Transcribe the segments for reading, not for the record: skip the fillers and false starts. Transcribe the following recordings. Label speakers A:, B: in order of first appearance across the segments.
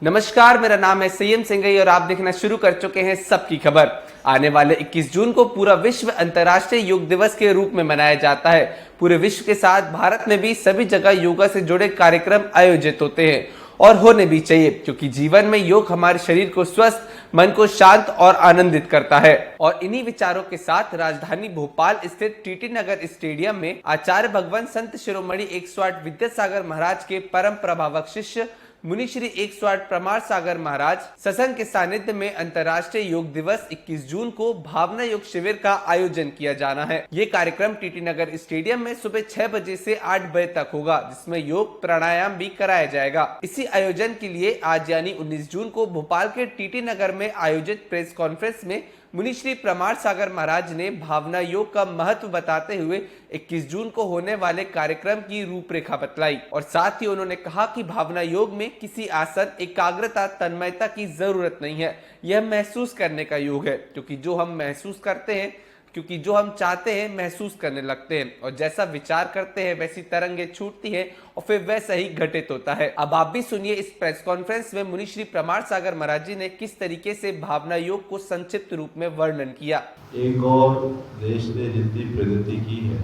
A: नमस्कार, मेरा नाम है सय्यम सिंघई और आप देखना शुरू कर चुके हैं सबकी खबर। आने वाले 21 जून को पूरा विश्व अंतर्राष्ट्रीय योग दिवस के रूप में मनाया जाता है। पूरे विश्व के साथ भारत में भी सभी जगह योगा से जुड़े कार्यक्रम आयोजित होते हैं और होने भी चाहिए, क्योंकि जीवन में योग हमारे शरीर को स्वस्थ, मन को शांत और आनंदित करता है। और इन्हीं विचारों के साथ राजधानी भोपाल स्थित टीटी नगर स्टेडियम में आचार्य भगवान संत शिरोमणि 108 विद्यासागर महाराज के परम प्रभावक शिष्य मुनि श्री 108 प्रमाण सागर महाराज सत्संग के सानिध्य में अंतर्राष्ट्रीय योग दिवस 21 जून को भावना योग शिविर का आयोजन किया जाना है। ये कार्यक्रम टीटी नगर स्टेडियम में सुबह 6 बजे से 8 बजे तक होगा, जिसमें योग प्राणायाम भी कराया जाएगा। इसी आयोजन के लिए आज यानी 19 जून को भोपाल के टीटी नगर में आयोजित प्रेस कॉन्फ्रेंस में मुनि श्री प्रमाण सागर महाराज ने भावना योग का महत्व बताते हुए 21 जून को होने वाले कार्यक्रम की रूपरेखा बतलाई और साथ ही उन्होंने कहा कि भावना योग में किसी आसन, एकाग्रता, तन्मयता की जरूरत नहीं है। यह महसूस करने का योग है, क्योंकि जो हम महसूस करते हैं, क्योंकि जो हम चाहते हैं महसूस करने लगते हैं और जैसा विचार करते हैं वैसी तरंगे छूटती है और फिर वैसा ही घटित होता है। अब आप भी सुनिए इस प्रेस कॉन्फ्रेंस में मुनि श्री प्रमाण सागर महाराज जी ने किस तरीके से भावना योग को संक्षिप्त रूप में वर्णन किया।
B: एक और देश ने जितनी प्रगति की है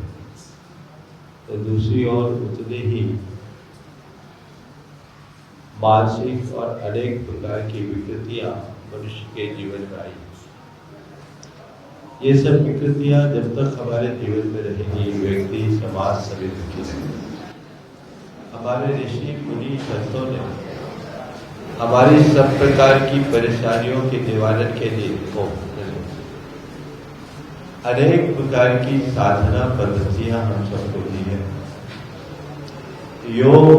B: तो दूसरी ओर उतनी ही मानसिक और अनेक प्रकार की विकृतियां मनुष्य के जीवन में आई। ये सब विकृतियां जब तक हमारे जीवन में रहेंगी, व्यक्ति, समाज सभी दुखी रहेंगे। हमारे ऋषि मुनि संतों ने हमारी सब प्रकार की परेशानियों के निवारण के लिए अनेक प्रकार की साधना पद्धतियां हम सबको दी है। योग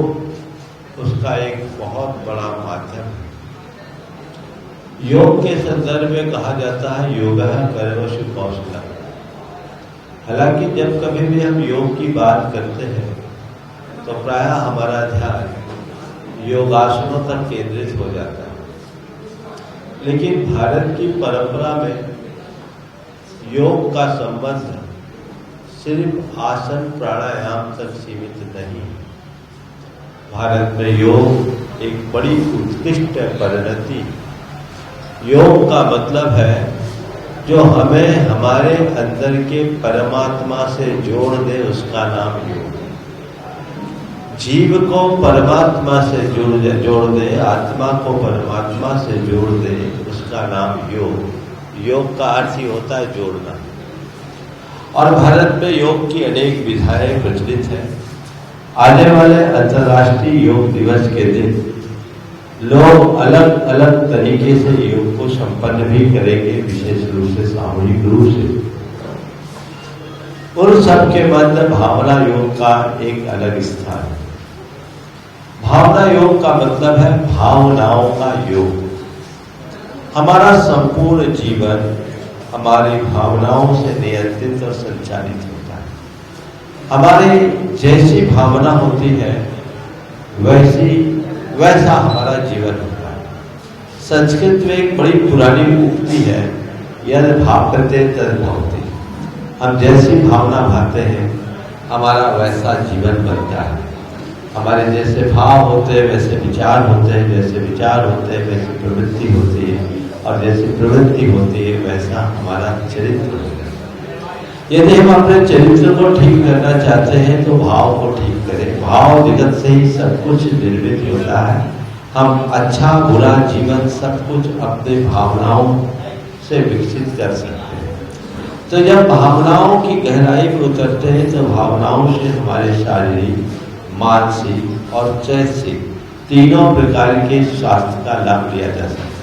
B: उसका एक बहुत बड़ा माध्यम है। योग के संदर्भ में कहा जाता है योगः कर्मसु कौशलम्। हालांकि जब कभी भी हम योग की बात करते हैं तो प्रायः हमारा ध्यान योगासनों पर केंद्रित हो जाता है, लेकिन भारत की परंपरा में योग का संबंध सिर्फ आसन प्राणायाम तक सीमित नहीं है। भारत में योग एक बड़ी उत्कृष्ट परिणति। योग का मतलब है जो हमें हमारे अंदर के परमात्मा से जोड़ दे, उसका नाम योग है। जीव को परमात्मा से जोड़ दे, आत्मा को परमात्मा से जोड़ दे, उसका नाम योग। योग का अर्थ ही होता है जोड़ना। और भारत में योग की अनेक विधाएं प्रचलित हैं। आने वाले अंतर्राष्ट्रीय योग दिवस के दिन लोग अलग अलग तरीके से योग को संपन्न भी करेंगे, विशेष रूप से सामूहिक रूप से। उन सबके मध्य भावना योग का एक अलग स्थान है। भावना योग का मतलब है भावनाओं का योग। हमारा संपूर्ण जीवन हमारी भावनाओं से नियंत्रित और संचालित होता है। हमारी जैसी भावना होती है वैसा हमारा जीवन होता है। संस्कृत में एक बड़ी पुरानी उक्ति है, यद भावते तद भवति। हम जैसी भावना भाते हैं हमारा वैसा जीवन बनता है। हमारे जैसे भाव होते हैं वैसे विचार होते हैं, जैसे विचार होते हैं वैसी प्रवृत्ति होती है, और जैसी प्रवृत्ति होती है वैसा हमारा चरित्र होता है। यदि हम अपने चरित्र को ठीक करना चाहते हैं तो भाव को ठीक करें। भाव जगत से ही सब कुछ निर्मित होता है। हम अच्छा बुरा जीवन सब कुछ अपने भावनाओं से विकसित कर सकते हैं। तो जब भावनाओं की गहराई में उतरते हैं तो भावनाओं से हमारे शारीरिक, मानसिक और चैतसिक तीनों प्रकार के स्वास्थ्य का लाभ लिया जा सकता है।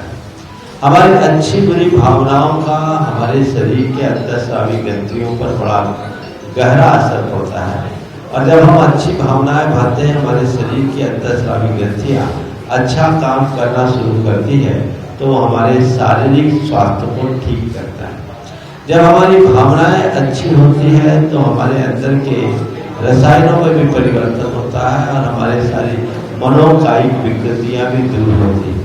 B: हमारी अच्छी बुरी भावनाओं का हमारे शरीर के अंतःस्रावी ग्रंथियों पर बड़ा गहरा असर पड़ता है, और जब हम अच्छी भावनाएं भाते हैं हमारे शरीर की अंतःस्रावी ग्रंथियां अच्छा काम करना शुरू करती है तो हमारे शारीरिक स्वास्थ्य को ठीक करता है। जब हमारी भावनाएं अच्छी होती है तो हमारे अंदर के रसायनों में भी परिवर्तन होता है और हमारे सारी मनोकायिक विकृतियां भी दूर होती है।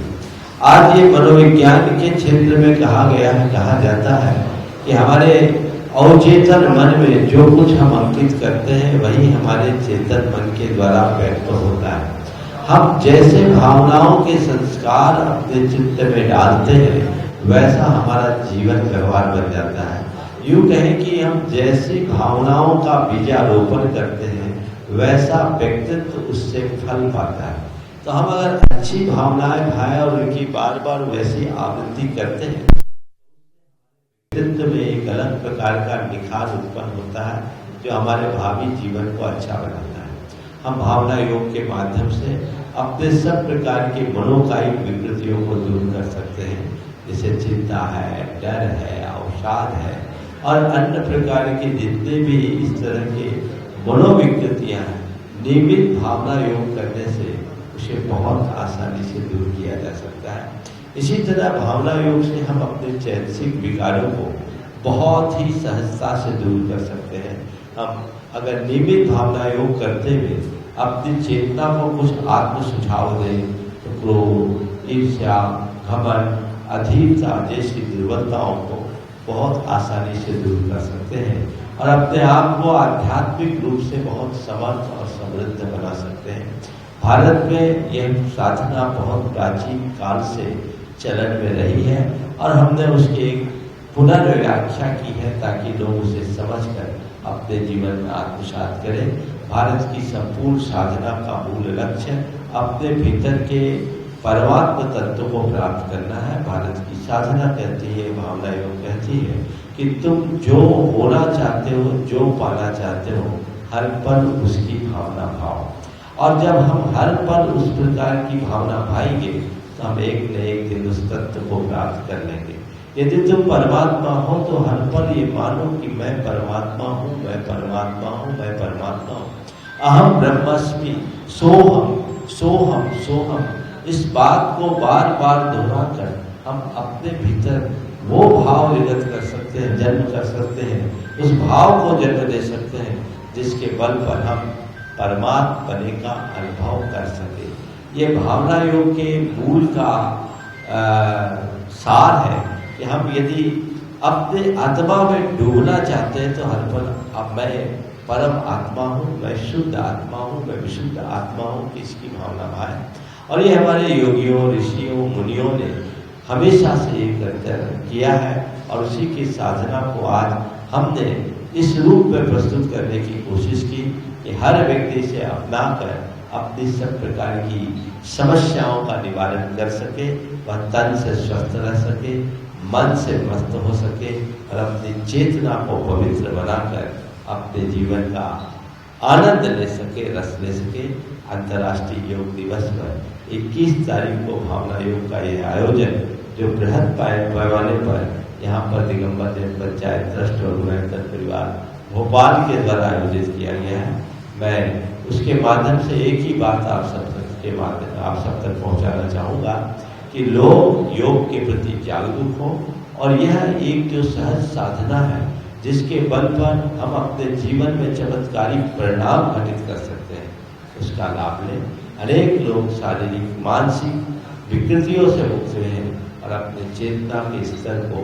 B: आज ये मनोविज्ञान के क्षेत्र में कहा जाता है कि हमारे अवचेतन मन में जो कुछ हम अंकित करते हैं वही हमारे चेतन मन के द्वारा व्यक्त होता है। हम जैसे भावनाओं के संस्कार अपने चित्त में डालते हैं वैसा हमारा जीवन व्यवहार बन जाता है। यूं कहें कि हम जैसी भावनाओं का बीजारोपण करते हैं वैसा व्यक्तित्व उससे फल पाता है। तो हम अगर अच्छी भावनाएं भाएं और उनकी बार बार वैसी आवृत्ति करते हैं, व्यक्तित्व में एक अलग प्रकार का निखार उत्पन्न होता है जो हमारे भावी जीवन को अच्छा बनाता है। हम भावना योग के माध्यम से अपने सब प्रकार के मनोकायिक विकृतियों को दूर कर सकते हैं, जैसे चिंता है, डर है, अवसाद है और अन्य प्रकार के जितने भी इस तरह के मनोविकृतियां हैं, नियमित भावना योग करने से उसे बहुत आसानी से दूर किया जा सकता है। इसी तरह भावना योग से हम अपने चैतसिक विकारों को बहुत ही सहजता से दूर कर सकते हैं। हम अगर नियमित भावना योग करते हुए अपनी चेतना को कुछ आत्म सुझाव दें तो क्रोध, ईर्ष्या, घमंड, अधीरता जैसी दुर्बलताओं को बहुत आसानी से दूर कर सकते हैं और अपने आप को आध्यात्मिक रूप से बहुत समर्थ और समृद्ध बना सकते हैं। भारत में यह साधना बहुत प्राचीन काल से चलन में रही है और हमने उसकी एक पुनर्व्याख्या की है ताकि लोग उसे समझकर अपने जीवन में आत्मसात करें। भारत की संपूर्ण साधना का मूल लक्ष्य अपने भीतर के परमात्म तत्व को प्राप्त करना है। भारत की साधना कहती है, भावना योग कहती है कि तुम जो होना चाहते हो, जो पाना चाहते हो, हर पल उसकी भावना भाओ। और जब हम हर पल उस प्रकार की भावना भाएंगे तो हम एक न एक दिन उस तत्व को प्राप्त कर लेंगे। यदि तुम परमात्मा हो तो हर पल ये मानो कि मैं परमात्मा हूँ, मैं परमात्मा हूँ, मैं परमात्मा हूँ। अहम ब्रह्मस्मि, सोहम सोहम सोहम। इस बात को बार बार दोहराकर हम अपने भीतर वो भाव विगत कर सकते हैं, जन्म कर सकते हैं, उस भाव को जन्म दे सकते हैं जिसके बल पर हम परमात्मा बने का अनुभव कर सके। ये भावना योग के मूल का सार है कि हम यदि अपने आत्मा में डूबना चाहते हैं तो हर पल अब मैं परम आत्मा हूँ, मैं शुद्ध आत्मा हूँ, मैं विशुद्ध आत्मा हूँ, इसकी भावना भाए। और ये हमारे योगियों, ऋषियों, मुनियों ने हमेशा से ये करते किया है और उसी की साधना को आज हमने इस रूप में प्रस्तुत करने की कोशिश की कि हर व्यक्ति से अपना कर अपनी सब प्रकार की समस्याओं का निवारण कर सके, वह तन से स्वस्थ रह सके, मन से मस्त हो सके और अपनी चेतना को पवित्र बनाकर अपने जीवन का आनंद ले सके, रस ले सके। अंतर्राष्ट्रीय योग दिवस पर 21 तारीख को भावना योग का यह आयोजन जो बृहद पैमाने पर यहाँ पर दिगंबर जैन पंचायत ट्रस्ट और गुणवंतर परिवार भोपाल के द्वारा आयोजित किया गया है। मैं उसके माध्यम से एक ही बात आप सब तक पहुँचाना चाहूँगा कि लोग योग के प्रति जागरूक हों और यह एक जो सहज साधना है जिसके बल पर हम अपने जीवन में चमत्कारी परिणाम घटित कर सकते हैं, उसका लाभ लें। अनेक लोग शारीरिक मानसिक विकृतियों से मुक्त हुए हैं और अपने चेतना के स्तर को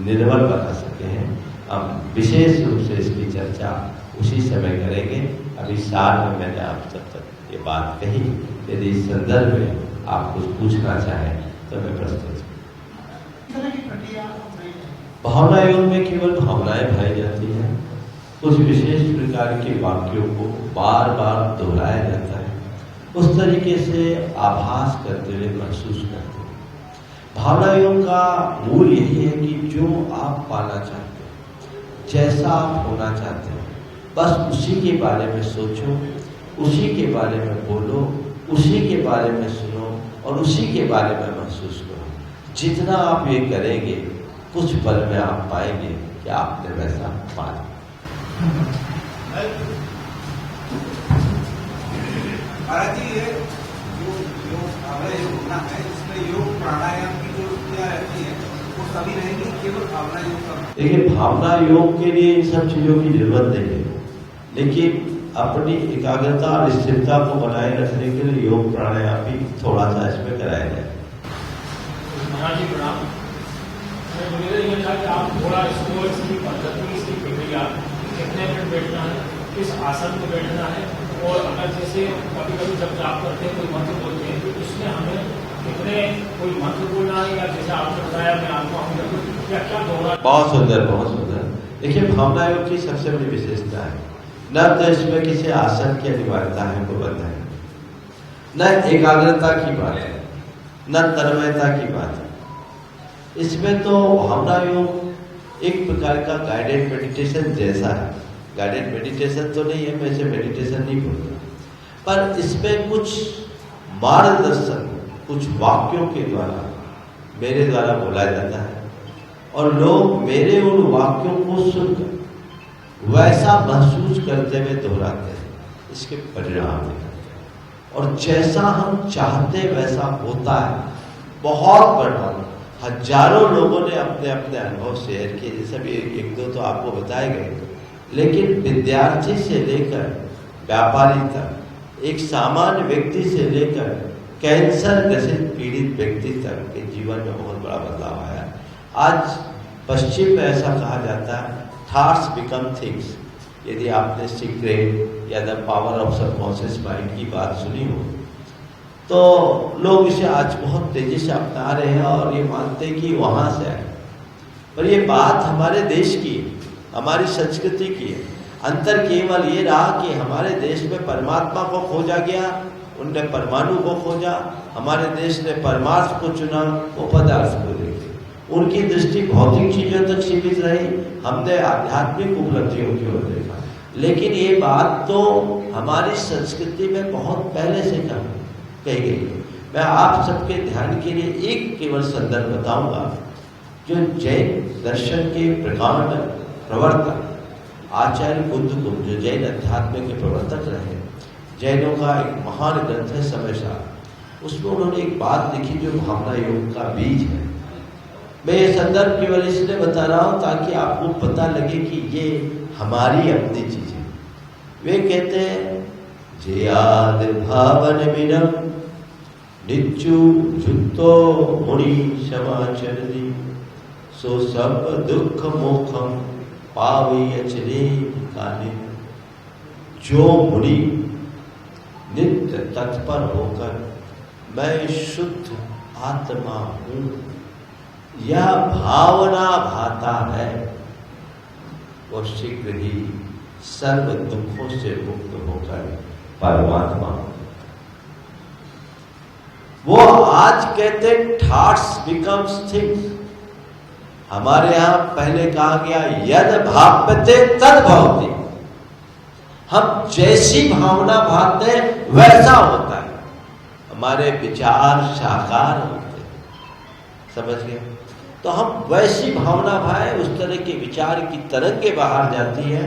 B: निर्मल बना सके हैं। हम विशेष रूप से इसकी चर्चा उसी समय करेंगे। अभी साल में मैंने आप सब तक ये बात कही, यदि इस संदर्भ में आप कुछ पूछना चाहें तो मैं प्रस्तुत हूँ। भावना योग में केवल भावनाएं भाई जाती हैं, कुछ विशेष प्रकार के वाक्यों को बार बार दोहराया जाता है, उस तरीके से आभास करते हुए महसूस करते हैं। भावना योग का मूल यही है कि जो आप पाना चाहते हो, जैसा आप होना चाहते हो, बस उसी के बारे में सोचो, उसी के बारे में बोलो, उसी के बारे में सुनो और उसी के बारे में महसूस करो। जितना आप ये करेंगे कुछ पल में आप पाएंगे कि आपने वैसा पाया।
C: महाराज जी, ये जो भावना योग होना है, इसमें योग प्राणायाम की जो क्रिया रहती है वो सभी रहेंगी, केवल भावना योग का?
B: देखिए, भावना योग के लिए इन सब चीजों की जरूरत नहीं है, लेकिन अपनी एकाग्रता और स्थिरता को बनाए रखने के लिए योग प्राणायाम भी थोड़ा सा इसमें कराया जाए।
D: महाराज जी प्रणाम। मेरा ये था कि आप थोड़ा इसको, इसकी पद्धति, इसकी प्रक्रिया, कितने मिनट बैठना है, किस आसन में बैठना है, और अगर जैसे कभी कभी जब जाप करते हैं कोई मंत्र बोलते हैं तो इसमें हमें कितने कोई मंत्र बोलना है, या जैसे आपने बताया मैं आत्मा हूँ, या क्या दोहरा।
B: बहुत सुंदर, बहुत सुंदर। देखिए, भावना योग की सबसे बड़ी विशेषता है न तो इसमें किसी आसन की अनिवार्यता है, को बंधन है, न एकाग्रता की बात है, न तन्मयता की बात है। इसमें तो भावना योग एक प्रकार का गाइडेड मेडिटेशन जैसा है। गाइडेड मेडिटेशन तो नहीं है, मैं इसे मेडिटेशन नहीं बोलता, पर इसमें कुछ मार्गदर्शन, कुछ वाक्यों के द्वारा मेरे द्वारा बोला जाता है, और लोग मेरे उन वाक्यों को सुनकर वैसा महसूस करते हुए दोहराते हैं, इसके परिणाम दिखाते हैं, और जैसा हम चाहते वैसा होता है। बहुत बड़ा, हजारों लोगों ने अपने अपने अनुभव शेयर किए, जैसे भी एक दो तो आपको बताए गए, लेकिन विद्यार्थी से लेकर व्यापारी तक, एक सामान्य व्यक्ति से लेकर कैंसर ग्रसित पीड़ित व्यक्ति तक के जीवन में बहुत बड़ा बदलाव आया। आज पश्चिम में ऐसा कहा जाता है, थॉट्स बिकम थिंग्स। यदि आपने सीक्रेट या the power of subconscious mind की बात सुनी हो, तो लोग इसे आज बहुत तेजी से अपना रहे हैं और ये मानते हैं कि वहाँ से आए, पर ये बात हमारे देश की है, हमारी संस्कृति की है। अंतर केवल ये रहा कि हमारे देश में परमात्मा को खोजा गया, उनने परमाणु को खोजा, हमारे देश ने परमार्थ को चुना, वो पदार्थ को देखे। उनकी दृष्टि भौतिक चीजों तक सीमित रही, हमने आध्यात्मिक उपलब्धियों की ओर देखा। लेकिन ये बात तो हमारी संस्कृति में बहुत पहले से कही गई है। मैं आप सबके ध्यान के लिए एक केवल संदर्भ बताऊंगा, जो जैन दर्शन के प्रकांड प्रवर्तक आचार्य बुद्धकुल, जो जैन अध्यात्म के प्रवर्तक रहे, जैनों का एक महान ग्रंथ है समयसार, उसमें उन्होंने एक बात लिखी जो भावना योग का बीज है। मैं ये संदर्भ केवल इसलिए बता रहा हूँ ताकि आपको पता लगे कि ये हमारी अपनी चीज है। वे कहते हैं, जयाद भावन मिरम निच्चु जुत्तो मुनि समाचरणी, सो सब दुख मोखम पावी अचरे काने। जो मुनि नित्य तत्पर होकर मैं शुद्ध आत्मा हूँ, यह भावना भाता है, वो शीघ्र ही सर्व दुखों से मुक्त होकर परमात्मा। वो आज कहते थॉट्स बिकम्स थिंग्स। हमारे यहां पहले कहा गया यद भाव्यते तद भवति। हम जैसी भावना भावते हैं वैसा होता है, हमारे विचार साकार होते हैं। समझ गए? तो हम वैसी भावना भाए, उस तरह के विचार की तरंगे बाहर जाती है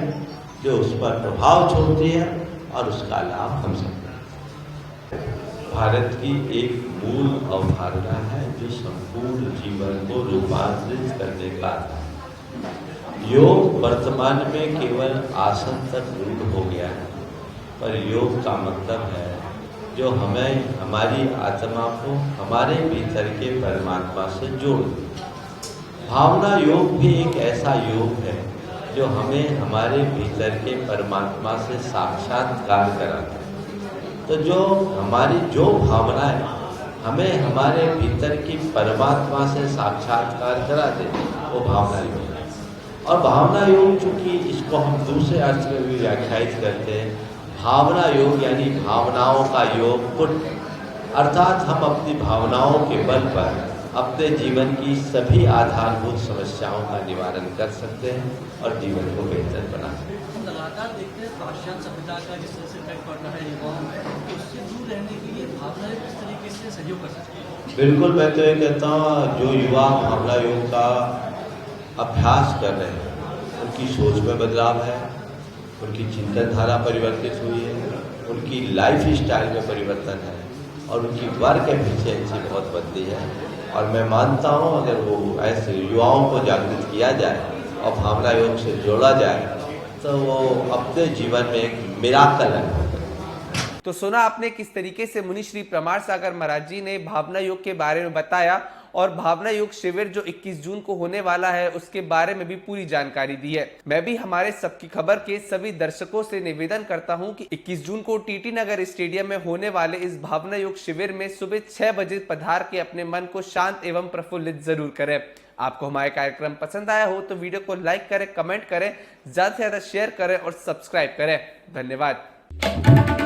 B: जो उस पर प्रभाव छोड़ती है, और उसका लाभ हम सकते हैं। भारत की एक मूल अवधारणा है जो संपूर्ण जीवन को रूपांतरित करने का है। योग वर्तमान में केवल आसन तक रूढ़ हो गया है, पर योग का मतलब है जो हमें हमारी आत्मा को हमारे भीतर के परमात्मा से जोड़ दे। भावना योग भी एक ऐसा योग है जो हमें हमारे भीतर के परमात्मा से साक्षात्कार कराता है। तो जो हमारी जो भावनाएं हमें हमारे भीतर की परमात्मा से साक्षात्कार करा दे, वो भावना योग है। और भावना योग चूंकि इसको हम दूसरे अर्थ में भी व्याख्यायित करते हैं, भावना योग यानी भावनाओं का योग पुट, अर्थात हम अपनी भावनाओं के बल पर अपने जीवन की सभी आधारभूत समस्याओं का निवारण कर सकते हैं और जीवन को बेहतर बना सकते हैं।
E: हम लगातार देखते हैं पाश्चात्य सभ्यता का जिस तरह से इफेक्ट पड़ रहा है युवाओं में, उससे दूर रहने के लिए भावना योग किस तरीके से सहयोग कर सकते हैं?
B: बिल्कुल, मैं तो ये कहता हूँ जो युवा भावना योग का अभ्यास कर रहे हैं उनकी सोच में बदलाव है, उनकी चिंतनधारा परिवर्तित हुई है, उनकी लाइफ स्टाइल में परिवर्तन है और उनकी वर्क एफिशिएंसी बहुत बदली है। और मैं मानता हूँ अगर वो ऐसे युवाओं को जागृत किया जाए और भावना योग से जोड़ा जाए तो वो अपने जीवन में एक मिराकल है।
A: तो सुना आपने किस तरीके से मुनि श्री प्रमाण सागर महाराज जी ने भावना योग के बारे में बताया और भावना योग शिविर जो 21 जून को होने वाला है उसके बारे में भी पूरी जानकारी दी है। मैं भी हमारे सबकी खबर के सभी दर्शकों से निवेदन करता हूं कि 21 जून को टीटी नगर स्टेडियम में होने वाले इस भावना योग शिविर में सुबह 6 बजे पधार के अपने मन को शांत एवं प्रफुल्लित जरूर करें। आपको हमारे कार्यक्रम पसंद आया हो तो वीडियो को लाइक करें, कमेंट करें, ज्यादा से ज्यादा शेयर करें और सब्सक्राइब करें। धन्यवाद।